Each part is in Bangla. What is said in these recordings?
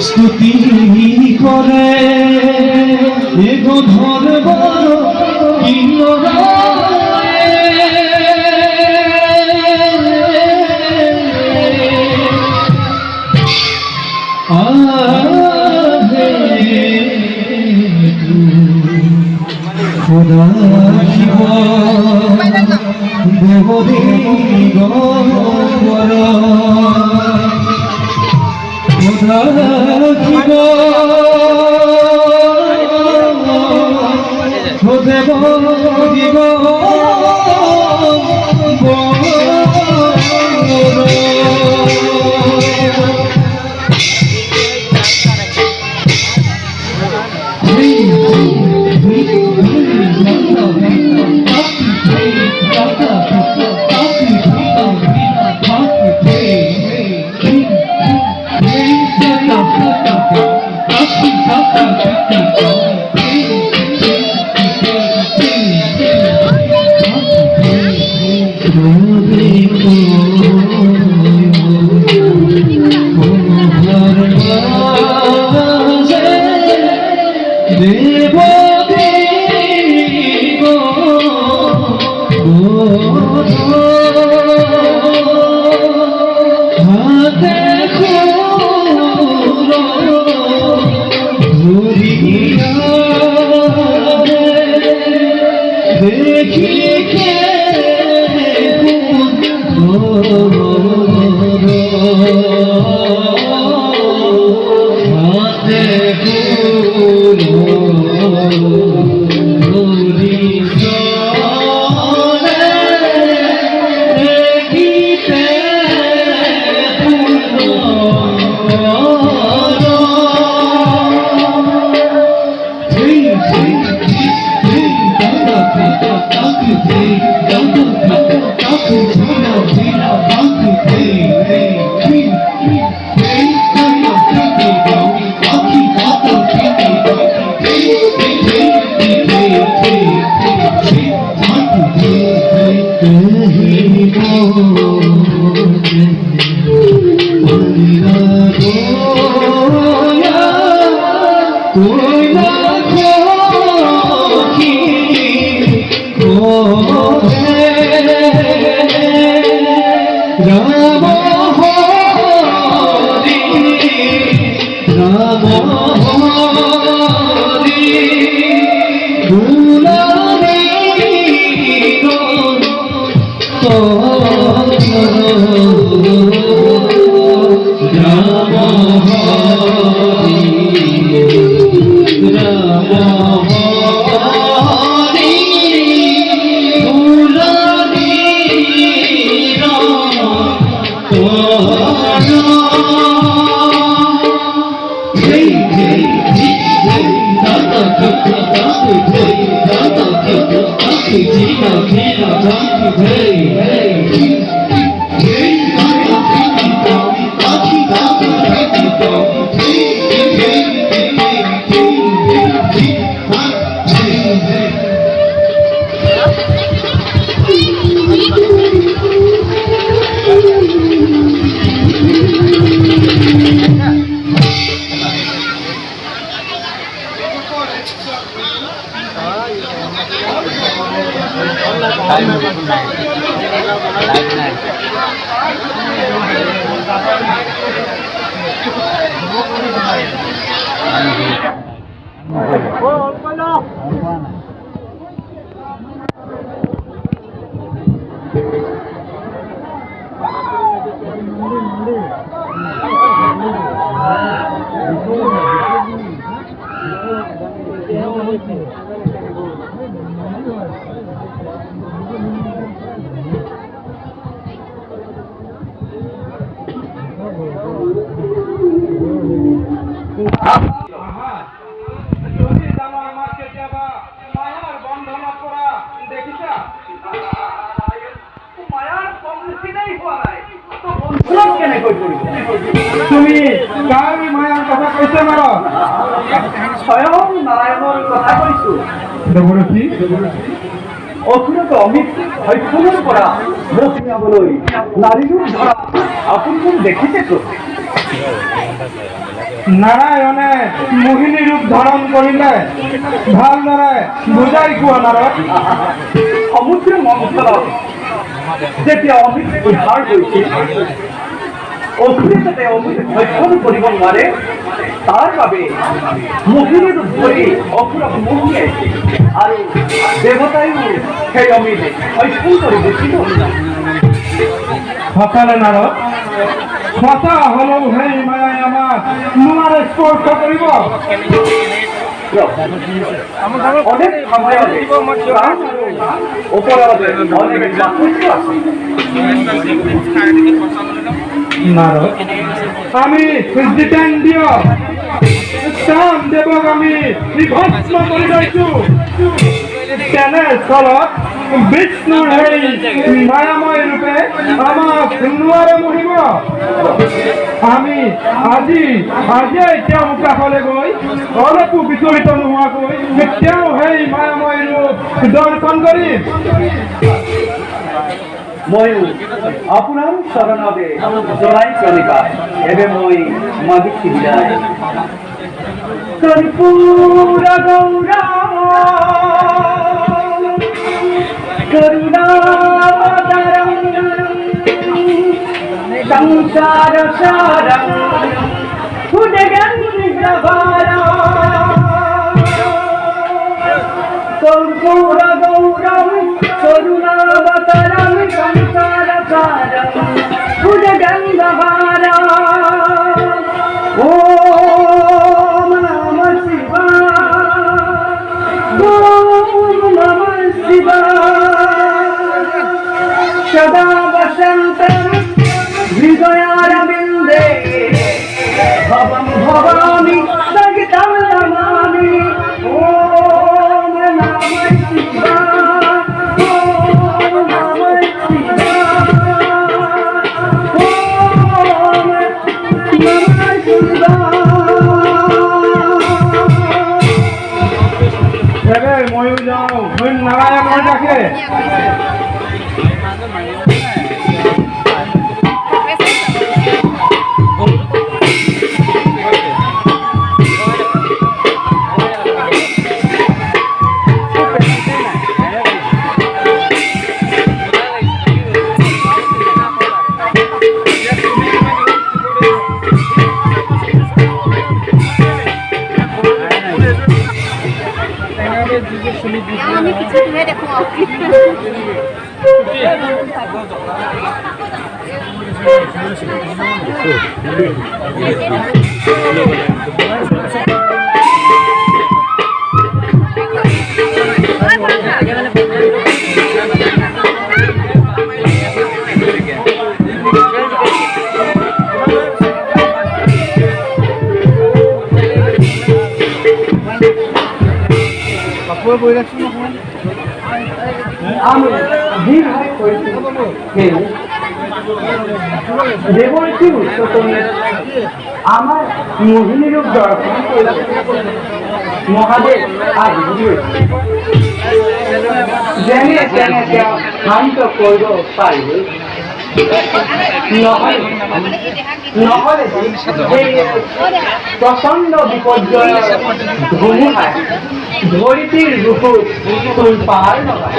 স্তুতি করে এগো ধরব খোদা শিব দেবদী গর খোদা শিব দেব দিব তুমি কার মায়ার কথা কইতে পারো? স্বয়ং নারায়ণের কথা কইছো। দেবরতী অসুৰক অমিত সক্ষমৰ পৰা ৰখিয়াবলৈ নাৰী ৰূপ ধৰা আপুনি মোক দেখিছেতো। নাৰায়ণে মোহিনী ৰূপ ধাৰণ কৰিলে ভালদৰে বুজাই কোৱা নাৰদ। সমুদ্ৰ মন্থনত যেতিয়া অমিত উদ্ধাৰ কৰিছিল অসুৰে যাতে অমিত ভক্ষণ কৰিব নোৱাৰে তাৰ বাবে মোহিনী ৰূপ ধৰি অসুৰক মোহিয়াইছিল আৰু দেৱতায়ো সেই অমিত ভক্ষণ কৰি দিছিল। সকালে নাৰদ সঁচা হলেও সেই মায়াই আমাক নোৱাৰে স্পৰ্শ কৰিব। অনেক সময়তে প্ৰাণ আৰু ওপৰতে অনেক পাৰ্থক্য আছে। নারদ আমি জিতেন্দ্রিয় কাম দেবক আমি বিভস্ম কৰি লৈছো। তেনে স্থলত বিষ্ণুৰ সেই মায়াময় ৰূপে আমাক নোৱাৰে মহিব। আমি আজিয়েই তেওঁ কাষলৈ গৈ অলপো বিচলিত নোহোৱাকৈ তেওঁ সেই মায়াময় ৰূপ দৰ্শন কৰিম। ময়ো আপোনাৰ চৰণতে জনাই প্ৰণিপাত এবে মই মাগিছি বিদায়। কৰ্পূৰ গৌৰম করুণাবতারম সংসার সারম কর্পূর গৌরম করুণাবতারম সংসার সারম ভুজগন্ধভারম ওম নমঃ শিবায় ওম নমঃ শিবায় সদা বসন্তম হৃদয়ারবিন্দে ভবম ভবামি সহিতম নমামি ওম নমঃ শিবায় ওম নমঃ শিবায় ওম নমঃ শিবায়। এবে ময়ো যাও নারায়ণের ডাকে। আমি কিছু ভেবে দেখো আমি দীর্ঘায় করেছি দেবর্ষী উচ্চতমে আমার মোহিনী রূপ দর্শন মহাদেব আজ জেনে জেনে শান্ত করব পারব নহলে প্রচন্ড বিপর্যয় ধুমুহায় ধরিত্রীর বুকুত তুল পাহাড় লগায়।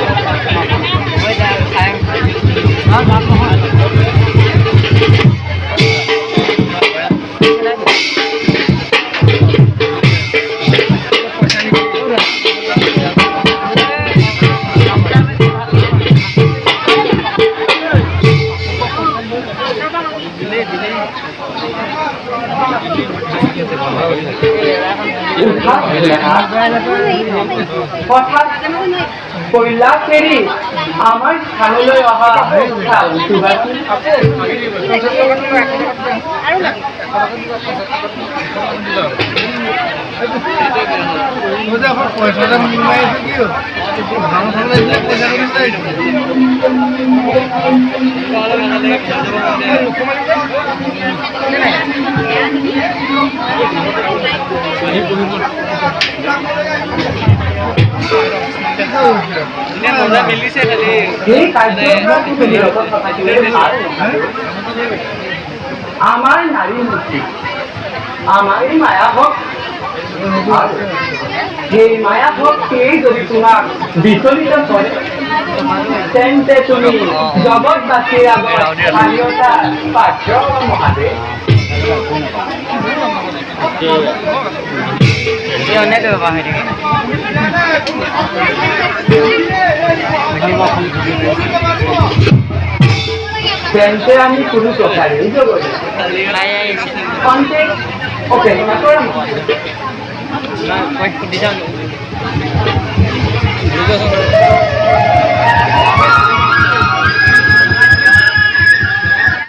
হঠাৎ কৈলাসেৰি আমাৰ স্থানলৈ অহা এই কাৰ্যকলাপটো নিৰতত নাথাকিলে ভাল নহয়। আমাৰ নাৰী মুক্তি আমাৰ এই মায়া ভক্তি আৰু এই মায়া ভক্তিয়ে যদি তোমাক বিচলিত কৰে তেন্তে তুমি জগতবাসীৰ আগত স্বাধীনতা পাঠ্য মহাদেৱ তেন্তে আমি কোনো প্ৰকাৰেই জগত কণ্টেক্ট অপেক্ষা কৰা নহয়।